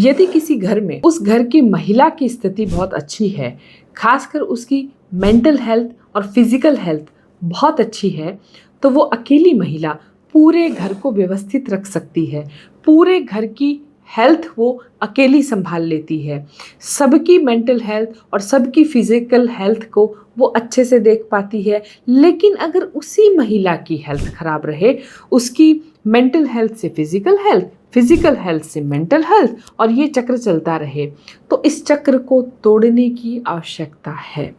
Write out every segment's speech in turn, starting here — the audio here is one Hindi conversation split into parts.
यदि किसी घर में उस घर की महिला की स्थिति बहुत अच्छी है, खासकर उसकी मेंटल हेल्थ और फिजिकल हेल्थ बहुत अच्छी है, तो वो अकेली महिला पूरे घर को व्यवस्थित रख सकती है। पूरे घर की हेल्थ वो अकेली संभाल लेती है। सबकी मेंटल हेल्थ और सबकी फिजिकल हेल्थ को वो अच्छे से देख पाती है। लेकिन अगर उसी महिला की हेल्थ खराब रहे, उसकी मेंटल हेल्थ से फिजिकल हेल्थ, फिजिकल हेल्थ से मेंटल हेल्थ, और ये चक्र चलता रहे, तो इस चक्र को तोड़ने की आवश्यकता है।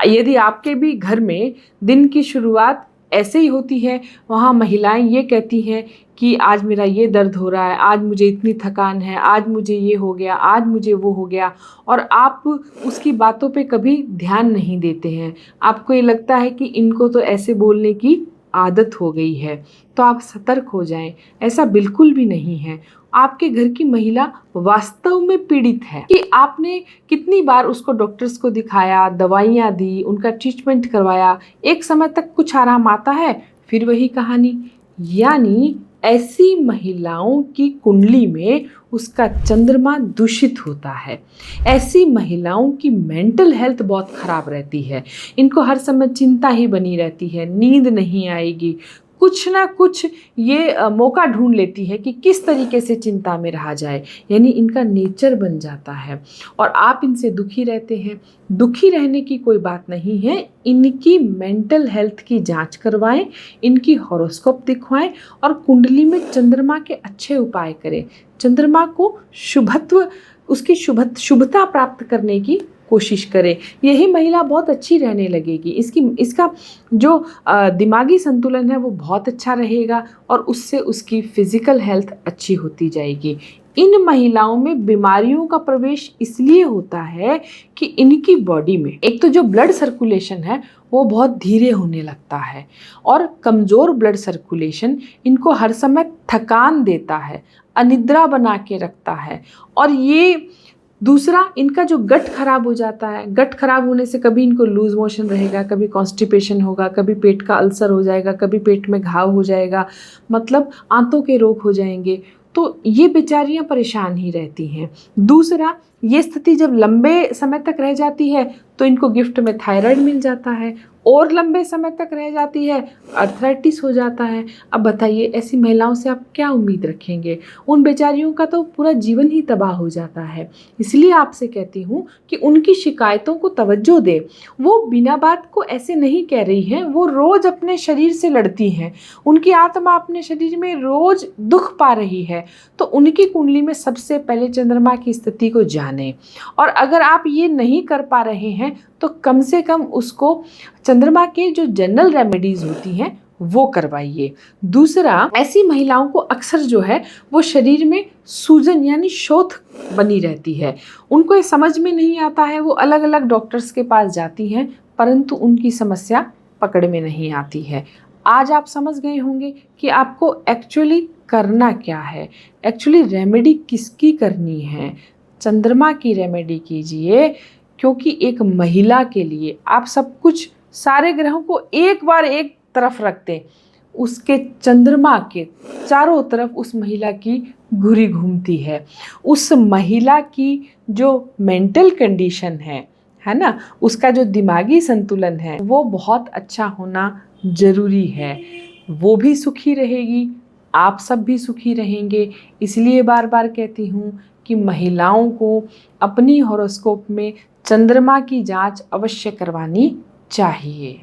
यदि आपके भी घर में दिन की शुरुआत ऐसे ही होती है, वहाँ महिलाएं ये कहती हैं कि आज मेरा ये दर्द हो रहा है, आज मुझे इतनी थकान है, आज मुझे ये हो गया, आज मुझे वो हो गया, और आप उसकी बातों पे कभी ध्यान नहीं देते हैं। आपको ये लगता है कि इनको तो ऐसे बोलने की आदत हो गई है, तो आप सतर्क हो जाएं। ऐसा बिल्कुल भी नहीं है। आपके घर की महिला वास्तव में पीड़ित है कि आपने कितनी बार उसको डॉक्टर्स को दिखाया, दवाइयाँ दी, उनका ट्रीटमेंट करवाया, एक समय तक कुछ आराम आता है, फिर वही कहानी। यानी ऐसी महिलाओं की कुंडली में उसका चंद्रमा दूषित होता है। ऐसी महिलाओं की मेंटल हेल्थ बहुत खराब रहती है। इनको हर समय चिंता ही बनी रहती है, नींद नहीं आएगी, कुछ ना कुछ ये मौका ढूंढ लेती है कि किस तरीके से चिंता में रहा जाए। यानी इनका नेचर बन जाता है और आप इनसे दुखी रहते हैं। दुखी रहने की कोई बात नहीं है। इनकी मेंटल हेल्थ की जांच करवाएं, इनकी हॉरोस्कोप दिखवाएं और कुंडली में चंद्रमा के अच्छे उपाय करें। चंद्रमा को शुभत्व, उसकी शुभता प्राप्त करने की कोशिश करें। यही महिला बहुत अच्छी रहने लगेगी। इसका जो दिमागी संतुलन है वो बहुत अच्छा रहेगा और उससे उसकी फिजिकल हेल्थ अच्छी होती जाएगी। इन महिलाओं में बीमारियों का प्रवेश इसलिए होता है कि इनकी बॉडी में एक तो जो ब्लड सर्कुलेशन है वो बहुत धीरे होने लगता है और कमज़ोर ब्लड सर्कुलेशन इनको हर समय थकान देता है, अनिद्रा बना के रखता है। और ये दूसरा, इनका जो गट खराब हो जाता है, गट खराब होने से कभी इनको लूज मोशन रहेगा, कभी कॉन्स्टिपेशन होगा, कभी पेट का अल्सर हो जाएगा, कभी पेट में घाव हो जाएगा, मतलब आंतों के रोग हो जाएंगे। तो ये बेचारियां परेशान ही रहती हैं। दूसरा, ये स्थिति जब लंबे समय तक रह जाती है तो इनको गिफ्ट में थायराइड मिल जाता है, और लंबे समय तक रह जाती है अर्थराइटिस हो जाता है। अब बताइए ऐसी महिलाओं से आप क्या उम्मीद रखेंगे? उन बेचारियों का तो पूरा जीवन ही तबाह हो जाता है। इसलिए आपसे कहती हूँ कि उनकी शिकायतों को तवज्जो दे। वो बिना बात को ऐसे नहीं कह रही हैं, वो रोज़ अपने शरीर से लड़ती हैं। उनकी आत्मा अपने शरीर में रोज़ दुख पा रही है। तो उनकी कुंडली में सबसे पहले चंद्रमा की स्थिति को जाने, और अगर आप ये नहीं कर पा रहे हैं तो कम से कम उसको चंद्रमा के जो जनरल रेमेडीज होती हैं वो करवाइए। दूसरा, ऐसी महिलाओं को अक्सर जो है वो शरीर में सूजन यानी शोथ बनी रहती है। उनको ये समझ में नहीं आता है, वो अलग अलग डॉक्टर्स के पास जाती हैं परंतु उनकी समस्या पकड़ में नहीं आती है। आज आप समझ गए होंगे कि आपको एक्चुअली करना क्या है, एक्चुअली रेमेडी किसकी करनी है। चंद्रमा की रेमेडी कीजिए, क्योंकि एक महिला के लिए आप सब कुछ, सारे ग्रहों को एक बार एक तरफ रख दें, उसके चंद्रमा के चारों तरफ उस महिला की घुरी घूमती है। उस महिला की जो मेंटल कंडीशन है ना, उसका जो दिमागी संतुलन है वो बहुत अच्छा होना जरूरी है। वो भी सुखी रहेगी, आप सब भी सुखी रहेंगे। इसलिए बार बार कहती हूँ कि महिलाओं को अपनी हॉरोस्कोप में चंद्रमा की जांच अवश्य करवानी चाहिए।